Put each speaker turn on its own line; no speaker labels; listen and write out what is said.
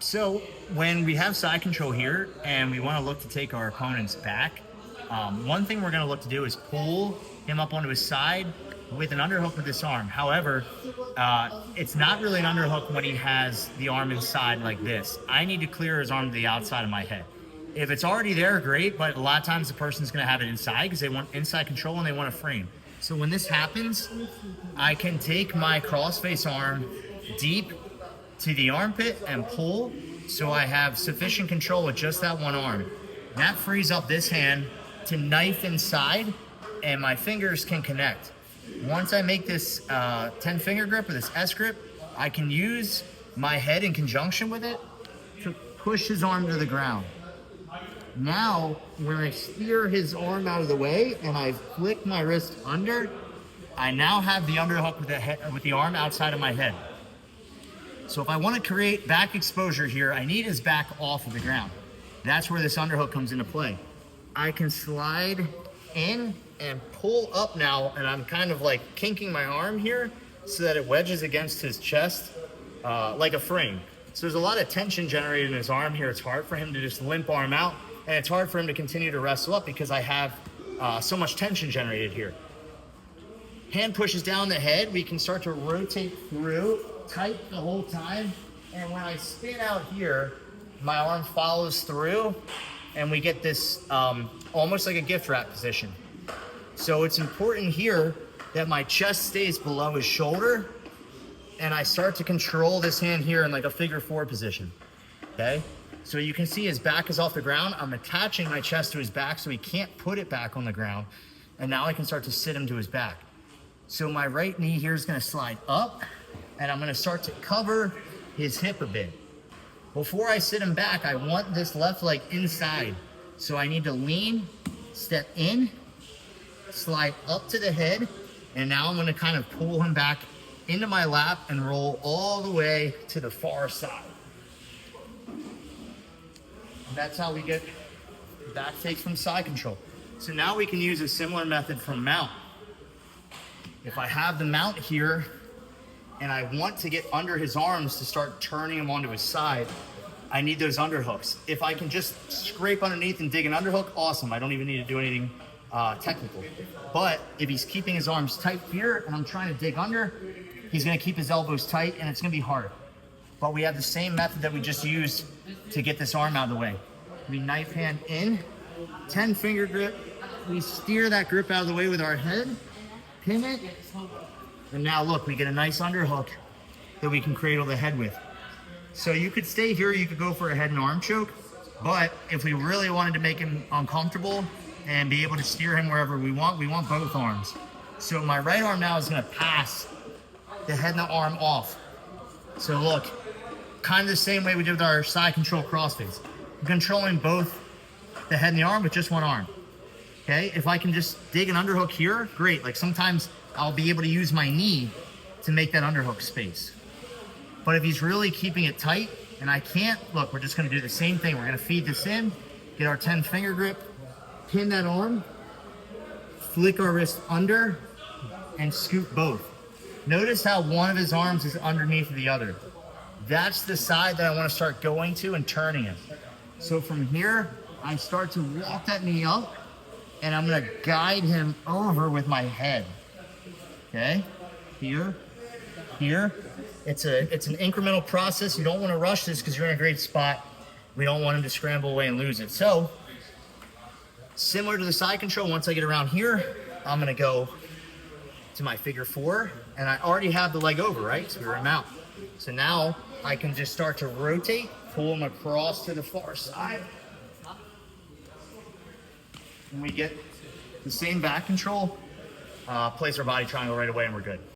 So when we have side control here and we want to look to take our opponent's back, one thing we're going to look to do is pull him up onto his side with an underhook with this arm. However, it's not really an underhook when he has the arm inside like this. I need to clear his arm to the outside of my head. If it's already there, great, but a lot of times the person's going to have it inside because they want inside control and they want a frame. So when this happens, I can take my crossface arm deep to the armpit and pull, so I have sufficient control with just that one arm. That frees up this hand to knife inside, and my fingers can connect. Once I make this 10 finger grip or this S grip, I can use my head in conjunction with it to push his arm to the ground. Now, when I steer his arm out of the way and I flick my wrist under, I now have the underhook with the arm outside of my head. So if I want to create back exposure here, I need his back off of the ground. That's where this underhook comes into play. I can slide in and pull up now, and I'm kind of like kinking my arm here so that it wedges against his chest like a frame. So there's a lot of tension generated in his arm here. It's hard for him to just limp arm out, and it's hard for him to continue to wrestle up because I have so much tension generated here. Hand pushes down the head. We can start to rotate through tight the whole time, and when I spin out here, my arm follows through and we get this almost like a gift wrap position. So it's important here that my chest stays below his shoulder and I start to control this hand here in like a figure four position. Okay, so you can see his back is off the ground. I'm attaching my chest to his back so he can't put it back on the ground, and now I can start to sit him to his back. So my right knee here is going to slide up, and I'm going to start to cover his hip a bit. Before I sit him back, I want this left leg inside. So I need to lean, step in, slide up to the head, and now I'm going to kind of pull him back into my lap and roll all the way to the far side. And that's how we get back takes from side control. So now we can use a similar method from mount. If I have the mount here, and I want to get under his arms to start turning him onto his side, I need those underhooks. If I can just scrape underneath and dig an underhook, awesome. I don't even need to do anything technical. But if he's keeping his arms tight here and I'm trying to dig under, he's gonna keep his elbows tight and it's gonna be hard. But we have the same method that we just used to get this arm out of the way. We knife hand in, 10 finger grip. We steer that grip out of the way with our head, pin it, and now look, we get a nice underhook that we can cradle the head with. So you could stay here, you could go for a head and arm choke, but if we really wanted to make him uncomfortable and be able to steer him wherever we want both arms. So my right arm now is gonna pass the head and the arm off. So look, kind of the same way we did with our side control crossface. I'm controlling both the head and the arm with just one arm. Okay, if I can just dig an underhook here, great. Like sometimes I'll be able to use my knee to make that underhook space. But if he's really keeping it tight and I can't, look, we're just gonna do the same thing. We're gonna feed this in, get our 10 finger grip, pin that arm, flick our wrist under, and scoop both. Notice how one of his arms is underneath the other. That's the side that I wanna start going to and turning it. So from here, I start to walk that knee up, and I'm gonna guide him over with my head. Okay, here, here. It's an incremental process. You don't wanna rush this because you're in a great spot. We don't want him to scramble away and lose it. So, similar to the side control, once I get around here, I'm gonna go to my figure four, and I already have the leg over, right? So we were in mount. So now I can just start to rotate, pull him across to the far side. And we get the same back control, place our body triangle right away, and we're good.